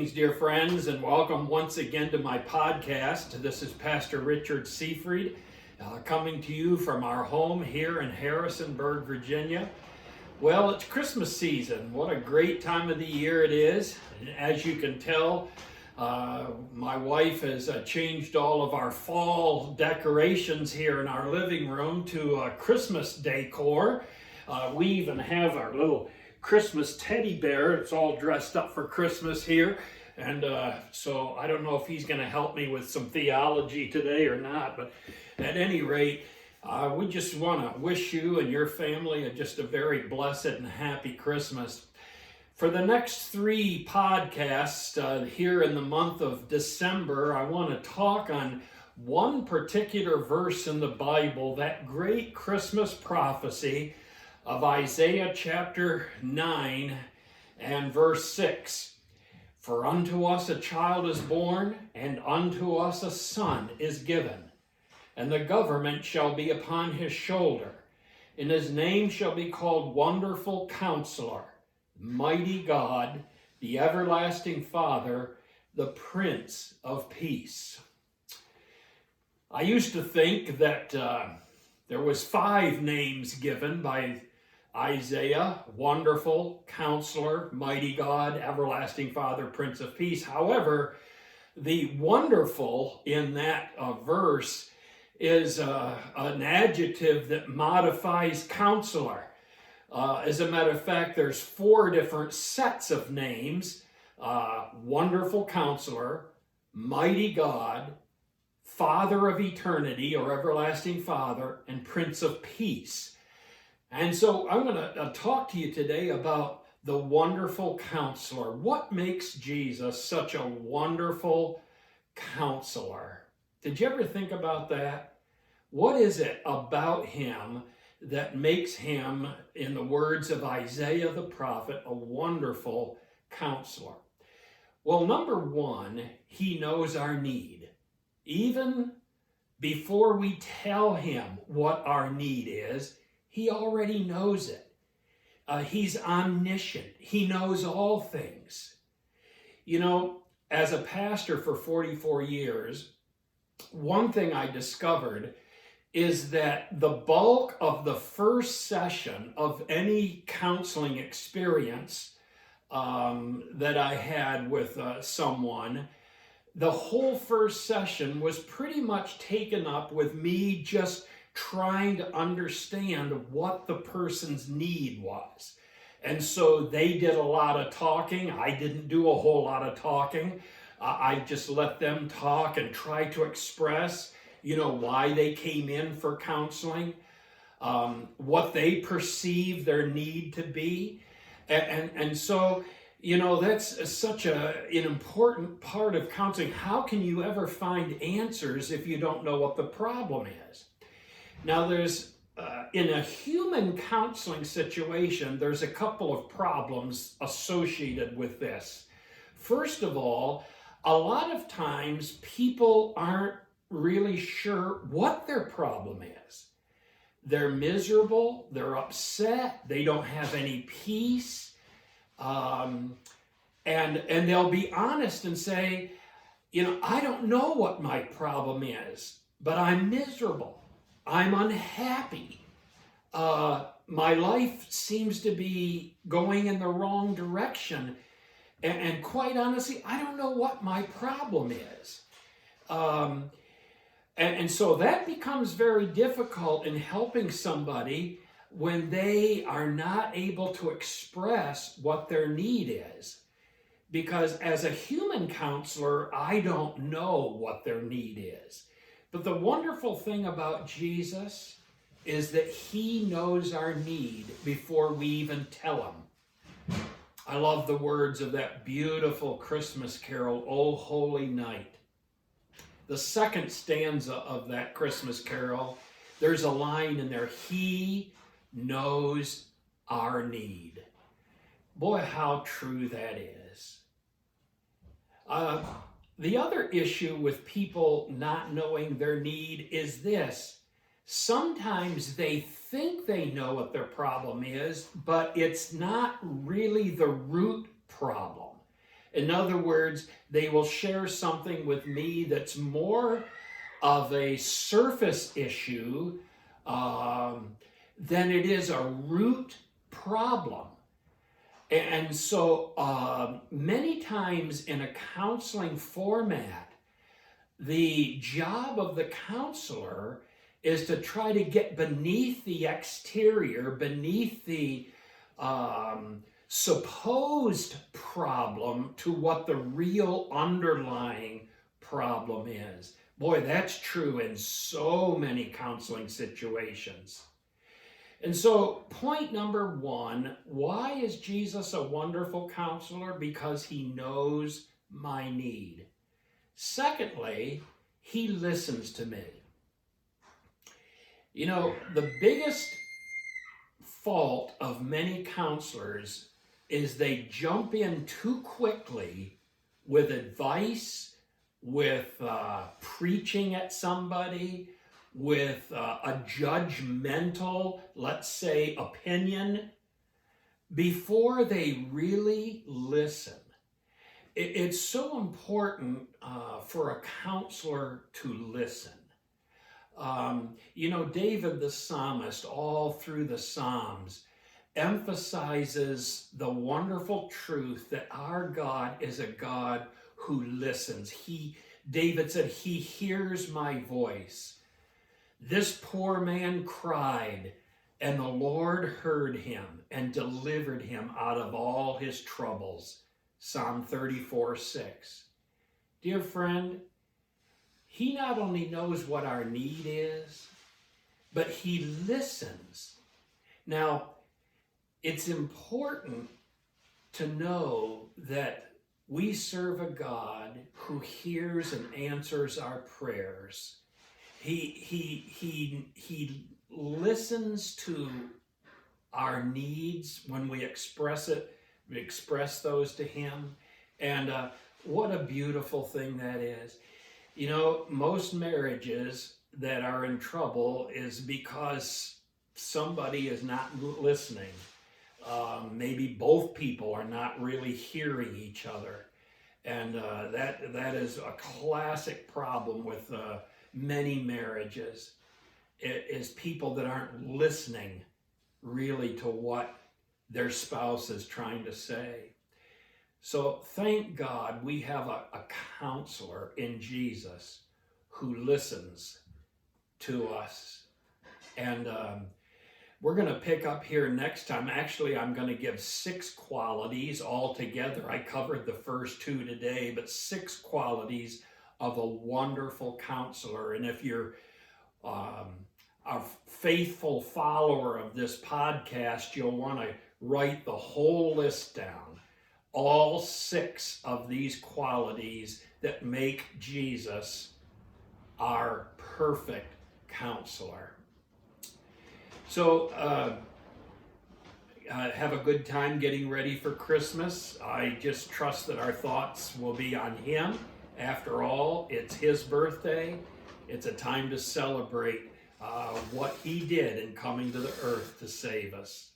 Greetings, dear friends, and welcome once again to my podcast. This is Pastor Richard Seafried, coming to you from our home here in Harrisonburg, Virginia. Well, it's Christmas season. What a great time of the year it is. And as you can tell, my wife has changed all of our fall decorations here in our living room to Christmas decor. We even have our little Christmas teddy bear. It's all dressed up for Christmas here. And so I don't know if he's going to help me with some theology today or not. But at any rate, we just want to wish you and your family just a very blessed and happy Christmas. For the next 3 podcasts here in the month of December, I want to talk on one particular verse in the Bible, that great Christmas prophecy of Isaiah chapter 9 and verse 6. For unto us a child is born, and unto us a son is given, and the government shall be upon his shoulder, and his name shall be called Wonderful Counselor, Mighty God, the Everlasting Father, the Prince of Peace. I used to think that there was 5 names given by Isaiah: Wonderful Counselor, Mighty God, Everlasting Father, Prince of Peace. However, the wonderful in that verse is an adjective that modifies counselor. As a matter of fact, there's 4 different sets of names: Wonderful Counselor, Mighty God, Father of Eternity or Everlasting Father, and Prince of Peace. And so I'm going to talk to you today about the Wonderful Counselor. What makes Jesus such a wonderful counselor? Did you ever think about that? What is it about him that makes him, in the words of Isaiah the prophet, a wonderful counselor? Well, number 1, he knows our need. Even before we tell him what our need is, he already knows it. He's omniscient. He knows all things. You know, as a pastor for 44 years, one thing I discovered is that the bulk of the first session of any counseling experience that I had with someone, the whole first session was pretty much taken up with me just trying to understand what the person's need was. And so they did a lot of talking. I didn't do a whole lot of talking. I just let them talk and try to express, why they came in for counseling, what they perceive their need to be. And so, that's such an important part of counseling. How can you ever find answers if you don't know what the problem is? Now, there's, in a human counseling situation, there's a couple of problems associated with this. First of all, a lot of times people aren't really sure what their problem is. They're miserable, they're upset, they don't have any peace, and they'll be honest and say, I don't know what my problem is, but I'm miserable. I'm unhappy. My life seems to be going in the wrong direction. And quite honestly, I don't know what my problem is. And so that becomes very difficult in helping somebody when they are not able to express what their need is. Because as a human counselor, I don't know what their need is. But the wonderful thing about Jesus is that he knows our need before we even tell him. I love the words of that beautiful Christmas carol, O Holy Night. The second stanza of that Christmas carol, there's a line in there: he knows our need. Boy, how true that is. The other issue with people not knowing their need is this: sometimes they think they know what their problem is, but it's not really the root problem. In other words, they will share something with me that's more of a surface issue than it is a root problem. And so many times in a counseling format, the job of the counselor is to try to get beneath the exterior, beneath the supposed problem to what the real underlying problem is. Boy, that's true in so many counseling situations. And so, point number one, why is Jesus a wonderful counselor? Because he knows my need. Secondly, he listens to me. You know, the biggest fault of many counselors is they jump in too quickly with advice, with preaching at somebody, with a judgmental, let's say, opinion, before they really listen. It's so important for a counselor to listen. You know, David the psalmist, all through the Psalms, emphasizes the wonderful truth that our God is a God who listens. David said, he hears my voice. This poor man cried, and the Lord heard him and delivered him out of all his troubles. Psalm 34:6. Dear friend, he not only knows what our need is, but he listens. Now, it's important to know that we serve a God who hears and answers our prayers. He listens to our needs when we express those to him. And what a beautiful thing that is. You know, most marriages that are in trouble is because somebody is not listening. Maybe both people are not really hearing each other. And that is a classic problem with many marriages. It is people that aren't listening really to what their spouse is trying to say. So thank God we have a counselor in Jesus who listens to us. And we're going to pick up here next time. Actually, I'm going to give 6 qualities altogether. I covered the first 2 today, but 6 qualities of a wonderful counselor. And if you're a faithful follower of this podcast, you'll want to write the whole list down. All 6 of these qualities that make Jesus our perfect counselor. So have a good time getting ready for Christmas. I just trust that our thoughts will be on him. After all, it's his birthday. It's a time to celebrate what he did in coming to the earth to save us.